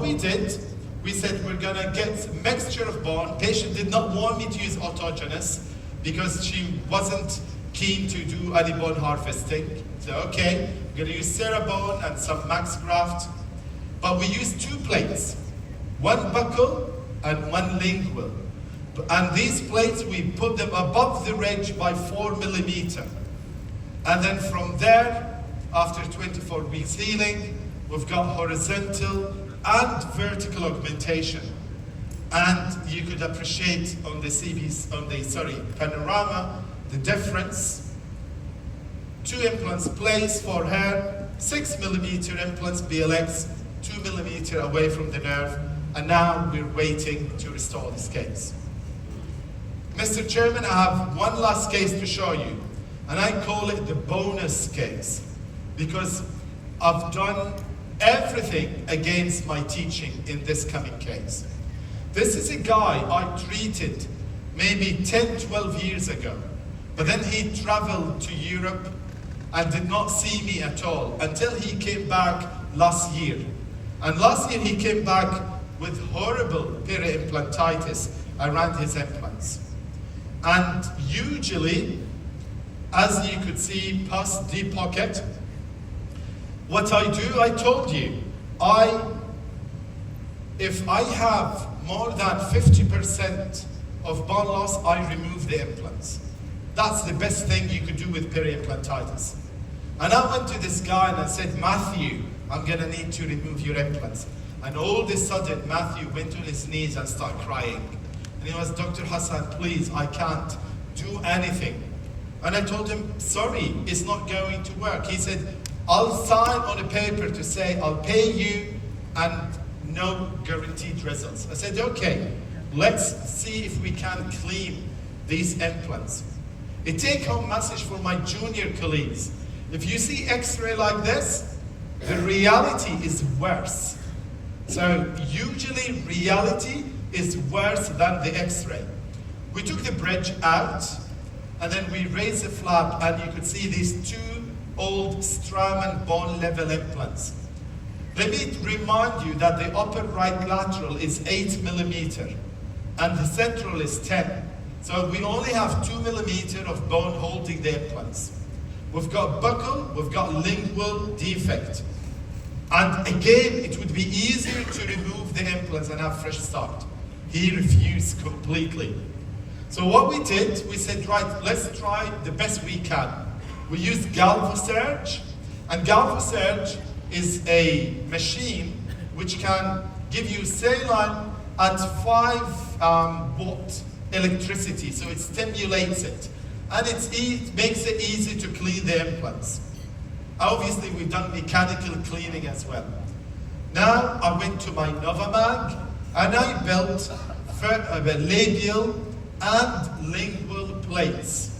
we did, we said we're gonna get a mixture of bone. Patient did not want me to use autogenous because she wasn't keen to do any bone harvesting. So okay, we're gonna use Cerebone and some max graft. But we used 2 plates, one buccal and one lingual. And these plates, we put them above the ridge by 4 millimeter. And then from there, after 24 weeks healing, we've got horizontal and vertical augmentation. And you could appreciate on the panorama, the difference. 2 implants placed for her, 6 millimeter implants BLX, 2 millimeter away from the nerve, and now we're waiting to restore this case. Mr. Chairman, I have one last case to show you, and I call it the bonus case, because I've done everything against my teaching in this coming case. This is a guy I treated maybe 10, 12 years ago, but then he traveled to Europe and did not see me at all until he came back last year. And last year he came back with horrible peri-implantitis around his implants. And usually, as you could see past deep pocket, what I do, I told you, if I have more than 50% of bone loss, I remove the implants. That's the best thing you could do with peri-implantitis. And I went to this guy and I said, Matthew, I'm gonna need to remove your implants. And all of a sudden, Matthew went on his knees and started crying. And he was, Dr. Hassan, please, I can't do anything. And I told him, sorry, it's not going to work. He said, I'll sign on a paper to say I'll pay you and no guaranteed results. I said, okay, let's see if we can clean these implants. A take-home message for my junior colleagues. If you see X-ray like this, the reality is worse. So usually reality is worse than the X-ray. We took the bridge out and then we raised the flap and you could see these 2 old Straumann bone level implants. Let me remind you that the upper right lateral is 8 millimeter and the central is 10. So we only have 2 millimeter of bone holding the implants. We've got buccal, we've got lingual defect. And again, it would be easier to remove the implants and have fresh start. He refused completely. So what we did, we said, right, let's try the best we can. We used GalvoSurge, and GalvoSurge is a machine which can give you saline at 5 watt electricity, so it stimulates it. And it makes it easy to clean the implants. Obviously, we've done mechanical cleaning as well. Now, I went to my Novamag, and I built labial and lingual plates.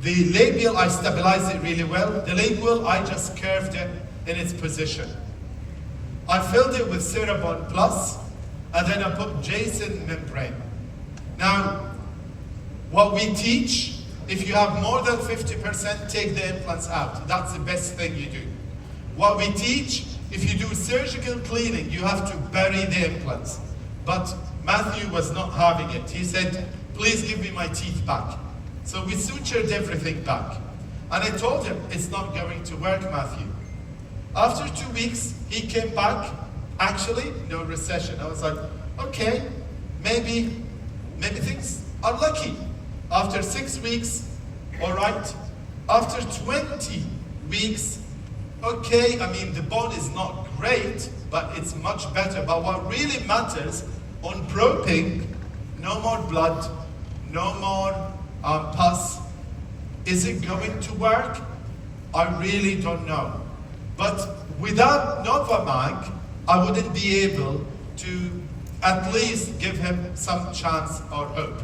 The labial, I stabilized it really well. The lingual, I just curved it in its position. I filled it with Cerebone Plus, and then I put Jason membrane. Now, what we teach, if you have more than 50%, take the implants out. That's the best thing you do. What we teach, if you do surgical cleaning, you have to bury the implants. But Matthew was not having it. He said, please give me my teeth back. So we sutured everything back. And I told him, it's not going to work, Matthew. After 2 weeks, he came back. Actually, no recession. I was like, okay, maybe things are lucky. After 6 weeks, all right. After 20 weeks, okay, I mean, the bone is not great, but it's much better. But what really matters, on probing, no more blood, no more pus. Is it going to work? I really don't know. But without Novamag, I wouldn't be able to at least give him some chance or hope.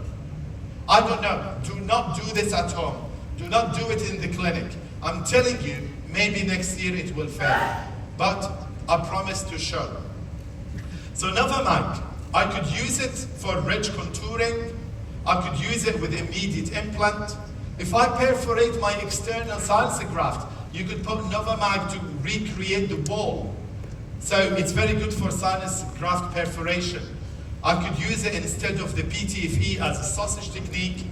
I don't know. Do not do this at home. Do not do it in the clinic. I'm telling you, maybe next year it will fail. But I promise to show. So Novamag, I could use it for ridge contouring. I could use it with immediate implant. If I perforate my external salsa graft, you could put Novamag to recreate the wall. So it's very good for sinus graft perforation. I could use it instead of the PTFE as a sausage technique.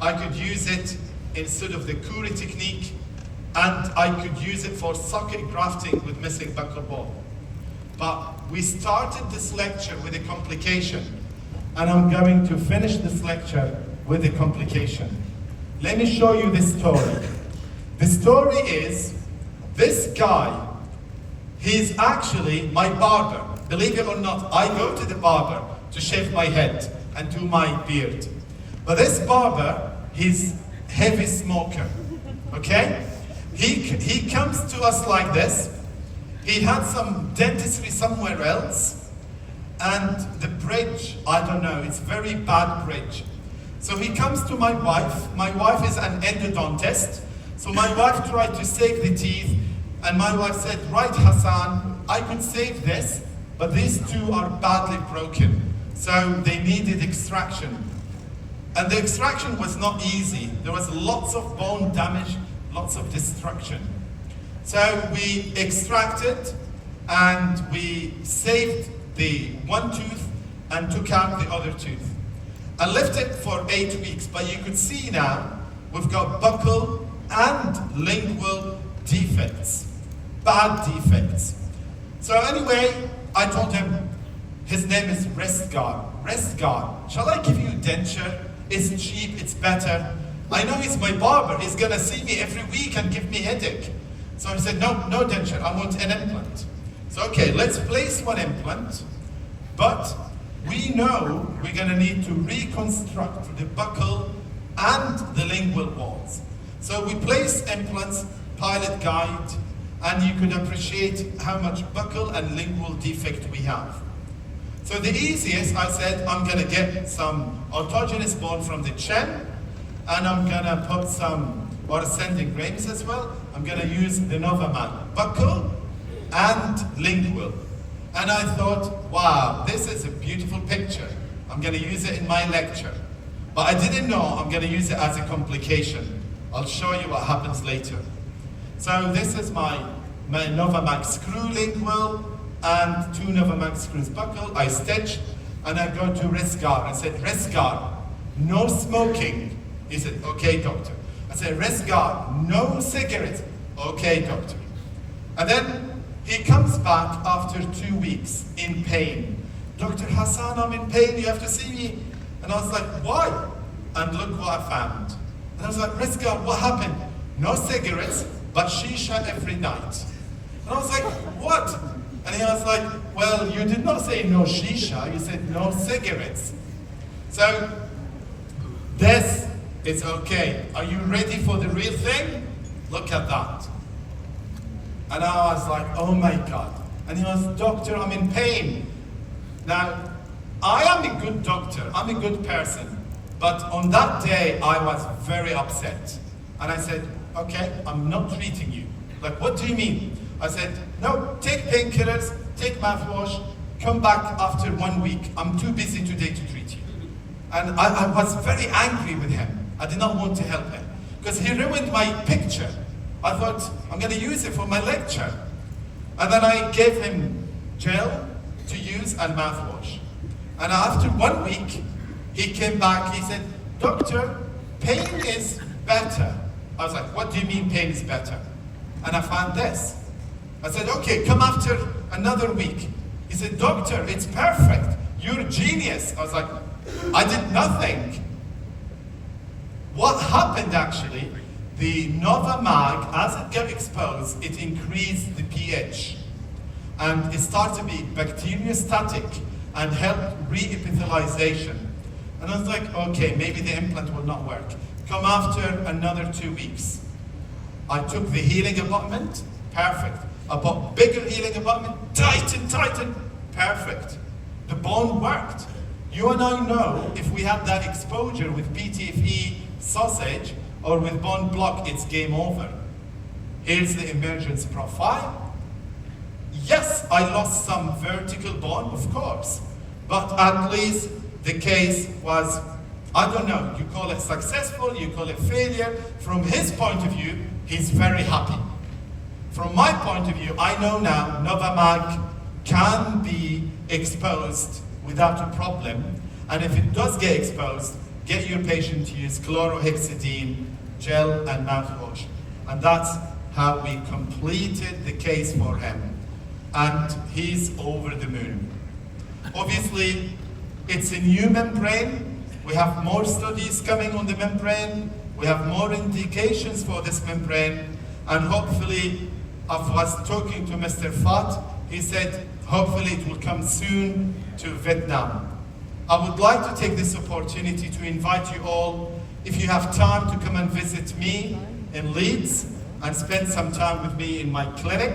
I could use it instead of the Curie technique. And I could use it for socket grafting with missing buccal bone. But we started this lecture with a complication. And I'm going to finish this lecture with a complication. Let me show you this story. The story is, this guy, he's actually my barber. Believe it or not, I go to the barber to shave my head and do my beard. But this barber, he's heavy smoker, okay? He comes to us like this. He had some dentistry somewhere else, and the bridge, I don't know, it's very bad bridge. So he comes to my wife. My wife is an endodontist. So my wife tried to save the teeth, and my wife said, right, Hassan, I could save this, but these two are badly broken. So they needed extraction. And the extraction was not easy. There was lots of bone damage, lots of destruction. So we extracted and we saved the one tooth and took out the other tooth. I left it for 8 weeks, but you could see now we've got buccal and lingual defects, bad defects. So anyway, I told him, his name is Rest Guard. Rest Guard, shall I give you denture? It's cheap, it's better. I know he's my barber, he's gonna see me every week and give me headache. So he said, no denture, I want an implant. So okay, let's place one implant, but we know we're gonna need to reconstruct the buccal and the lingual walls. So we place implants, pilot guide, and you can appreciate how much buccal and lingual defect we have. So the easiest, I said, I'm gonna get some autogenous bone from the chin, and I'm gonna put some ascending grains as well. I'm gonna use the Novamag buccal and lingual. And I thought, wow, this is a beautiful picture. I'm gonna use it in my lecture. But I didn't know I'm gonna use it as a complication. I'll show you what happens later. So this is my Novamag screw lingual and 2 Novamag screws buccal. I stitch and I go to Resgar. I said, Resgar, no smoking. He said, okay, doctor. I said, Resgar, no cigarettes. Okay, doctor. And then he comes back after 2 weeks in pain. Dr. Hassan, I'm in pain, you have to see me. And I was like, why? And look what I found. And I was like, Resgar, what happened? No cigarettes, but shisha every night. And I was like, what? And he was like, well, you did not say no shisha, you said no cigarettes. So, this is okay. Are you ready for the real thing? Look at that. And I was like, oh my God. And he was, doctor, I'm in pain. Now, I am a good doctor, I'm a good person. But on that day, I was very upset. And I said, okay, I'm not treating you. Like, what do you mean? I said, no, take painkillers, take mouthwash, come back after 1 week. I'm too busy today to treat you. And I was very angry with him. I did not want to help him because he ruined my picture. I thought, I'm gonna use it for my lecture. And then I gave him gel to use and mouthwash. And after 1 week, he came back, he said, doctor, pain is better. I was like, what do you mean pain is better? And I found this. I said, okay, come after another week. He said, doctor, it's perfect. You're a genius. I was like, I did nothing. What happened actually, the Novamag, as it got exposed, it increased the pH. And it started to be bacteriostatic and helped re-epithelialization. And I was like, okay, maybe the implant will not work. Come after another 2 weeks. I took the healing abutment, perfect. I bought bigger healing abutment, tighten, perfect. The bone worked. You and I know if we had that exposure with PTFE sausage or with bone block, it's game over. Here's the emergence profile. Yes, I lost some vertical bone, of course, but at least the case was, I don't know, you call it successful, you call it failure. From his point of view, he's very happy. From my point of view, I know now Novamag can be exposed without a problem. And if it does get exposed, get your patient to use chlorhexidine gel and mouthwash. And that's how we completed the case for him. And he's over the moon. Obviously, it's a new membrane. We have more studies coming on the membrane. We have more indications for this membrane. And hopefully, I was talking to Mr. Fat, he said, hopefully it will come soon to Vietnam. I would like to take this opportunity to invite you all, if you have time, to come and visit me in Leeds and spend some time with me in my clinic.